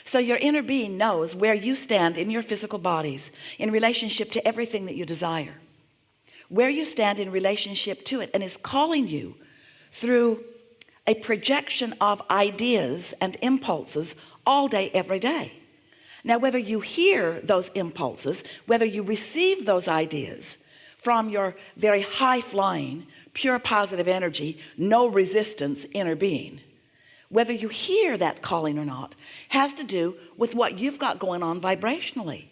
So your inner being knows where you stand in your physical bodies in relationship to everything that you desire, where you stand in relationship to it, and is calling you through a projection of ideas and impulses all day, every day. Now, whether you hear those impulses, whether you receive those ideas from your very high-flying, pure positive energy, no resistance inner being, whether you hear that calling or not, has to do with what you've got going on vibrationally.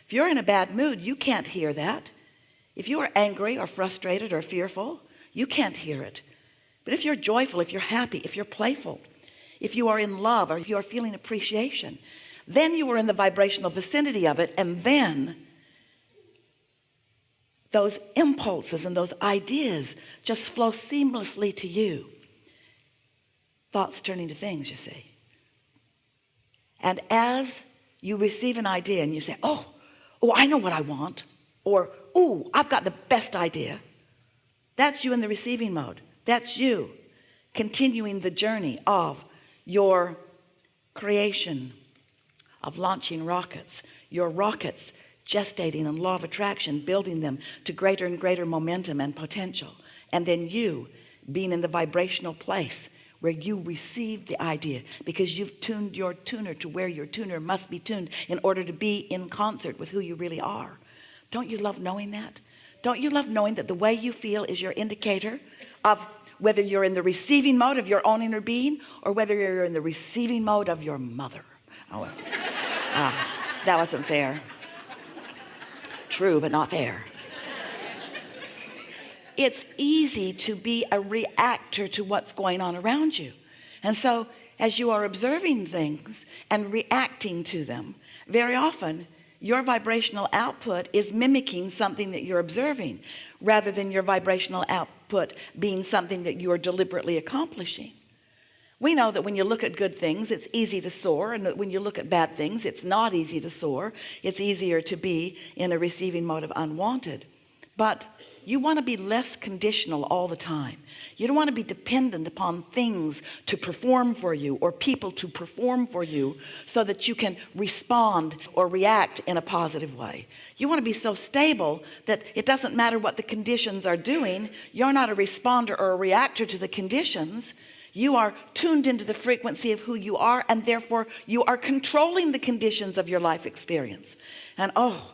If you're in a bad mood, you can't hear that. If you are angry or frustrated or fearful, you can't hear it. But if you're joyful, if you're happy, if you're playful, if you are in love, or if you are feeling appreciation, then you are in the vibrational vicinity of it, and then those impulses and those ideas just flow seamlessly to you. Thoughts turning to things, you see. And as you receive an idea and you say, oh, I know what I want, or oh, I've got the best idea, that's you in the receiving mode. That's you continuing the journey of your creation, of launching rockets, your rockets gestating in law of attraction, building them to greater and greater momentum and potential, and then you being in the vibrational place where you receive the idea because you've tuned your tuner to where your tuner must be tuned in order to be in concert with who you really are. Don't you love knowing that? Don't you love knowing that the way you feel is your indicator of whether you're in the receiving mode of your own inner being or whether you're in the receiving mode of your mother? Oh, that wasn't fair. True, but not fair. It's easy to be a reactor to what's going on around you. And so as you are observing things and reacting to them, very often your vibrational output is mimicking something that you're observing rather than your vibrational output being something that you're deliberately accomplishing. We know that when you look at good things, it's easy to soar, and that when you look at bad things, it's not easy to soar. It's easier to be in a receiving mode of unwanted. But you want to be less conditional all the time. You don't want to be dependent upon things to perform for you or people to perform for you so that you can respond or react in a positive way. You want to be so stable that it doesn't matter what the conditions are doing. You're not a responder or a reactor to the conditions. You are tuned into the frequency of who you are, and therefore you are controlling the conditions of your life experience. And oh,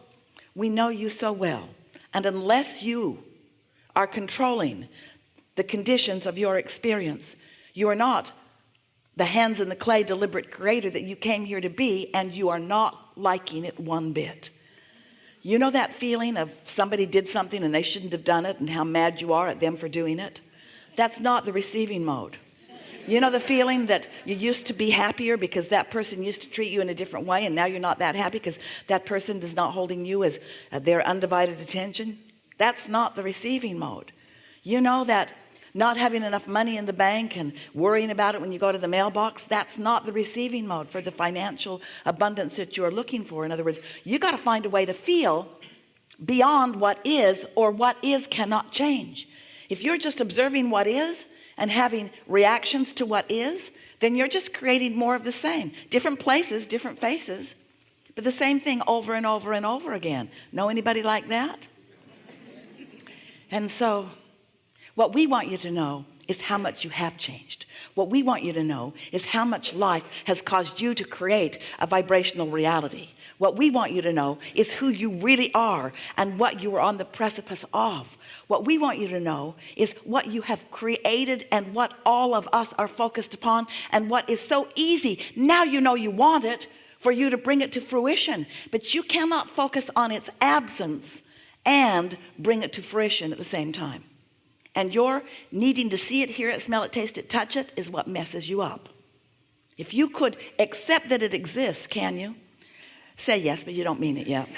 we know you so well. And unless you are controlling the conditions of your experience, you are not the hands in the clay deliberate creator that you came here to be, and you are not liking it one bit. You know that feeling of somebody did something and they shouldn't have done it and how mad you are at them for doing it? That's not the receiving mode. You know the feeling that you used to be happier because that person used to treat you in a different way, and now you're not that happy because that person is not holding you as their undivided attention? That's not the receiving mode. You know that not having enough money in the bank and worrying about it when you go to the mailbox, that's not the receiving mode for the financial abundance that you're looking for. In other words, you got to find a way to feel beyond what is, or what is cannot change. If you're just observing what is and having reactions to what is, then you're just creating more of the same. Different places, different faces, but the same thing over and over and over again. Know anybody like that? And so what we want you to know is how much you have changed. What we want you to know is how much life has caused you to create a vibrational reality. What we want you to know is who you really are and what you are on the precipice of. What we want you to know is what you have created and what all of us are focused upon, and what is so easy. Now you know you want it for you to bring it to fruition, but you cannot focus on its absence and bring it to fruition at the same time. And your needing to see it, hear it, smell it, taste it, touch it is what messes you up. If you could accept that it exists, can you? Say yes, but you don't mean it yet.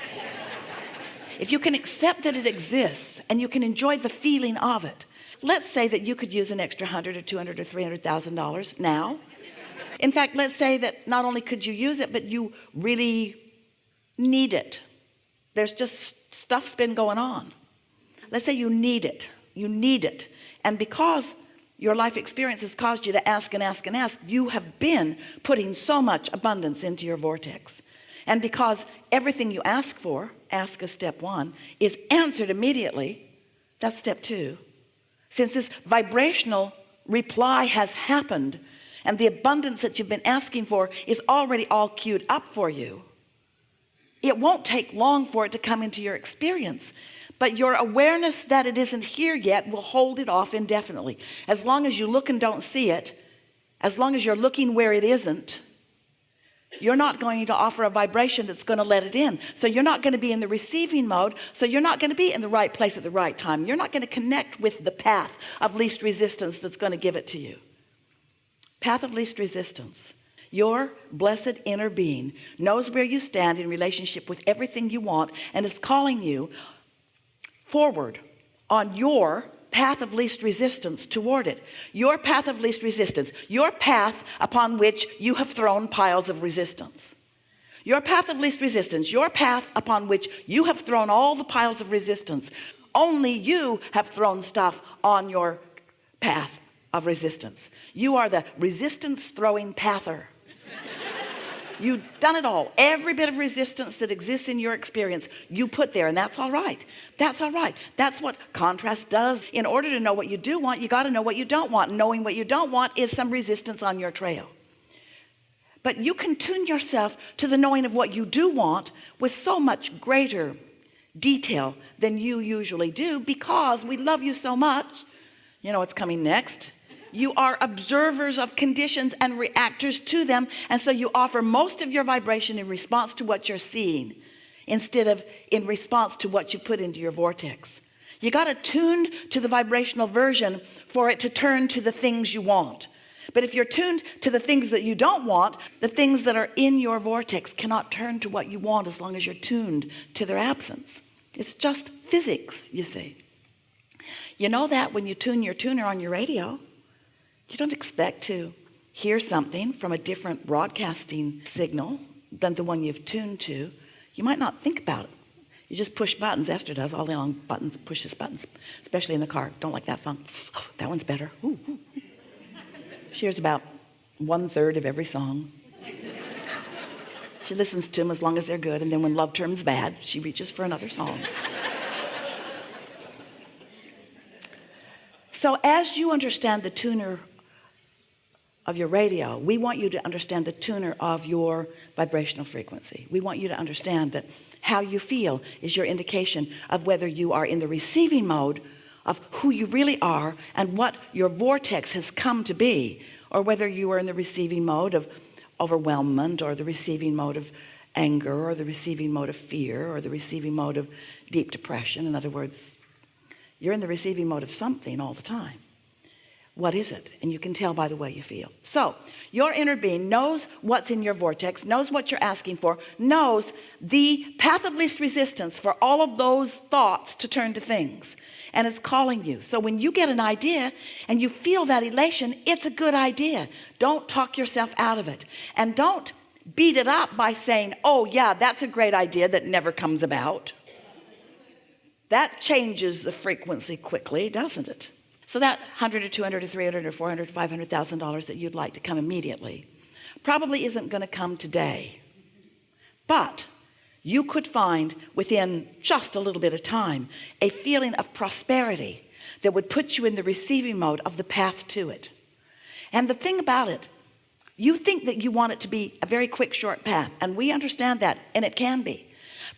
If you can accept that it exists and you can enjoy the feeling of it, let's say that you could use an extra $100 or $200 or $300,000 now. In fact, let's say that not only could you use it, but you really need it. There's just stuff's been going on. Let's say you need it. You need it. And because Your life experience has caused you to ask and ask and ask. You have been putting so much abundance into your vortex. And because everything you ask for, ask as step 1, is answered immediately, that's step 2. Since this vibrational reply has happened and the abundance that you've been asking for is already all queued up for you, it won't take long for it to come into your experience. But your awareness that it isn't here yet will hold it off indefinitely. As long as you look and don't see it, as long as you're looking where it isn't, you're not going to offer a vibration that's going to let it in. So you're not going to be in the receiving mode. So you're not going to be in the right place at the right time. You're not going to connect with the path of least resistance that's going to give it to you. Path of least resistance. Your blessed inner being knows where you stand in relationship with everything you want and is calling you forward on your path of least resistance toward it. Your path of least resistance. Your path upon which you have thrown piles of resistance. Your path of least resistance. Your path upon which you have thrown all the piles of resistance. Only you have thrown stuff on your path of resistance. You are the resistance throwing pather. You've done it all. Every bit of resistance that exists in your experience, you put there, and that's all right. That's all right. That's what contrast does. In order to know what you do want, you got to know what you don't want. Knowing what you don't want is some resistance on your trail. But you can tune yourself to the knowing of what you do want with so much greater detail than you usually do, because we love you so much. You know what's coming next. You are observers of conditions and reactors to them. And so you offer most of your vibration in response to what you're seeing, instead of in response to what you put into your vortex. You got to tune to the vibrational version for it to turn to the things you want. But if you're tuned to the things that you don't want, the things that are in your vortex cannot turn to what you want as long as you're tuned to their absence. It's just physics, you see. You know that when you tune your tuner on your radio, you don't expect to hear something from a different broadcasting signal than the one you've tuned to. You might not think about it. You just push buttons. Esther does all day long. Buttons, pushes buttons, especially in the car. Don't like that song. Oh, that one's better. Ooh, ooh. She hears about 1/3 of every song. She listens to them as long as they're good, and then when love turns bad, she reaches for another song. So as you understand the tuner of your radio, we want you to understand the tuner of your vibrational frequency. We want you to understand that how you feel is your indication of whether you are in the receiving mode of who you really are and what your vortex has come to be, or whether you are in the receiving mode of overwhelmment, or the receiving mode of anger, or the receiving mode of fear, or the receiving mode of deep depression. In other words, you're in the receiving mode of something all the time. What is it? And you can tell by the way you feel. So your inner being knows what's in your vortex, knows what you're asking for, knows the path of least resistance for all of those thoughts to turn to things, and it's calling you. So when you get an idea and you feel that elation, it's a good idea. Don't talk yourself out of it, and don't beat it up by saying, oh yeah, that's a great idea that never comes about. That changes the frequency quickly, doesn't it? So that $100 or $200 or $300 or $400 or $500,000 that you'd like to come immediately probably isn't going to come today. But you could find within just a little bit of time a feeling of prosperity that would put you in the receiving mode of the path to it. And the thing about it, you think that you want it to be a very quick, short path, and we understand that, and it can be.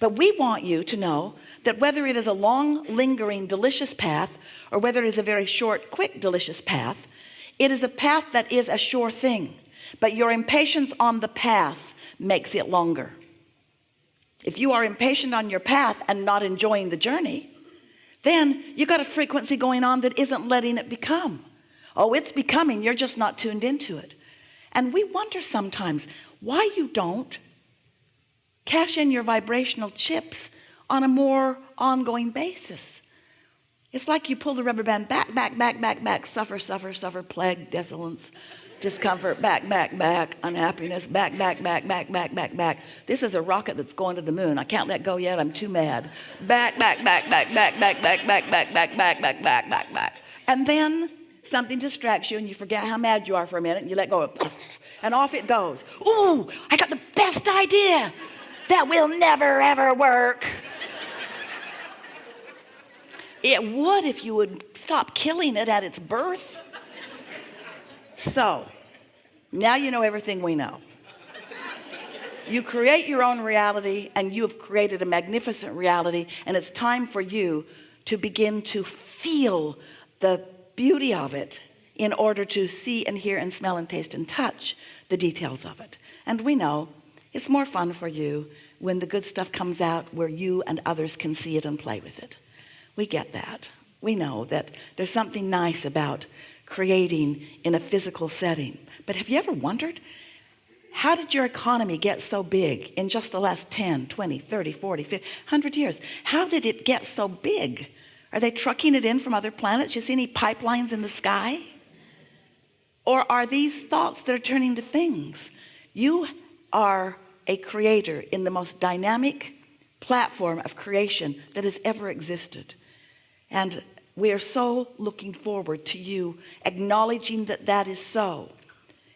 But we want you to know that whether it is a long, lingering, delicious path, or whether it is a very short, quick, delicious path, it is a path that is a sure thing. But your impatience on the path makes it longer. If you are impatient on your path and not enjoying the journey, then you got a frequency going on that isn't letting it become. Oh, it's becoming, you're just not tuned into it. And we wonder sometimes why you don't cash in your vibrational chips on a more ongoing basis. It's like you pull the rubber band back, suffer, plague, desolence, discomfort, back, unhappiness, back. This is a rocket that's going to the moon. I can't let go yet, I'm too mad. Back. And then something distracts you and you forget how mad you are for a minute and you let go of, and off it goes. Ooh, I got the best idea that will never ever work. It would if you would stop killing it at its birth. So now you know everything we know. You create your own reality, and you have created a magnificent reality, and it's time for you to begin to feel the beauty of it in order to see and hear and smell and taste and touch the details of it. And we know it's more fun for you when the good stuff comes out where you and others can see it and play with it. We get that. We know that there's something nice about creating in a physical setting. But have you ever wondered, how did your economy get so big in just the last 10, 20, 30, 40, 50, 100 years? How did it get so big? Are they trucking it in from other planets? You see any pipelines in the sky? Or are these thoughts that are turning to things? You are a creator in the most dynamic platform of creation that has ever existed. And we are so looking forward to you acknowledging that that is so,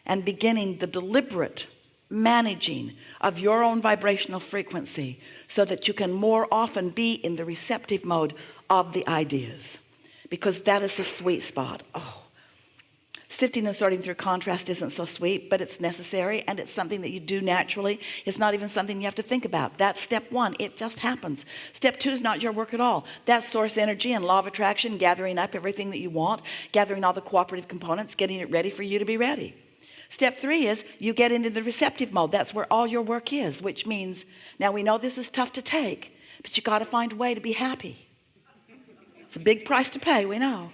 and beginning the deliberate managing of your own vibrational frequency so that you can more often be in the receptive mode of the ideas, because that is the sweet spot. Oh, sifting and sorting through contrast isn't so sweet, but it's necessary, and it's something that you do naturally. It's not even something you have to think about. That's step one. It just happens. Step two is not your work at all. That's source energy and law of attraction, gathering up everything that you want, gathering all the cooperative components, getting it ready for you to be ready. Step three is you get into the receptive mode. That's where all your work is, which means, now we know this is tough to take, but you got to find a way to be happy. It's a big price to pay, we know.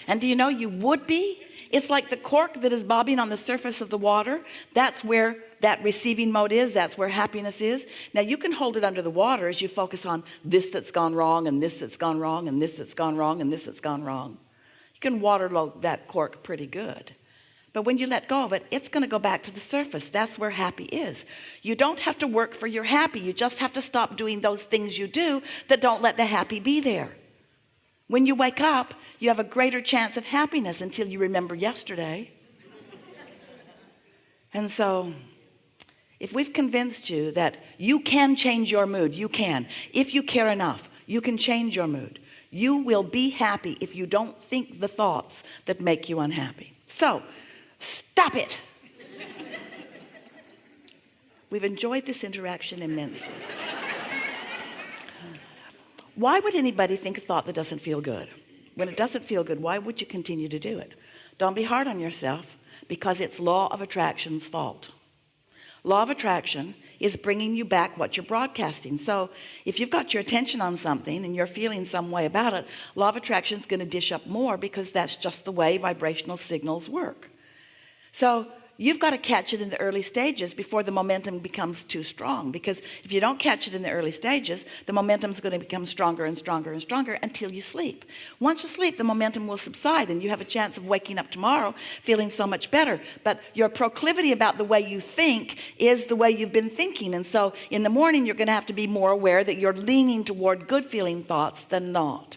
And do you know you would be? It's like the cork that is bobbing on the surface of the water. That's where that receiving mode is. That's where happiness is. Now you can hold it under the water as you focus on this that's gone wrong, and this that's gone wrong, and this that's gone wrong, and this that's gone wrong. You can waterload that cork pretty good. But when you let go of it, it's going to go back to the surface. That's where happy is. You don't have to work for your happy. You just have to stop doing those things you do that don't let the happy be there. When you wake up, you have a greater chance of happiness until you remember yesterday. And so, if we've convinced you that you can change your mood, you can. If you care enough, you can change your mood. You will be happy if you don't think the thoughts that make you unhappy. So, stop it. We've enjoyed this interaction immensely. Why would anybody think a thought that doesn't feel good? When it doesn't feel good, why would you continue to do it? Don't be hard on yourself, because it's law of attraction's fault. Law of attraction is bringing you back what you're broadcasting. So if you've got your attention on something and you're feeling some way about it, law of attraction is going to dish up more, because that's just the way vibrational signals work. So you've got to catch it in the early stages before the momentum becomes too strong, because if you don't catch it in the early stages, the momentum is going to become stronger and stronger and stronger until you sleep. Once you sleep, the momentum will subside and you have a chance of waking up tomorrow feeling so much better. But your proclivity about the way you think is the way you've been thinking. And so in the morning, you're going to have to be more aware that you're leaning toward good feeling thoughts than not.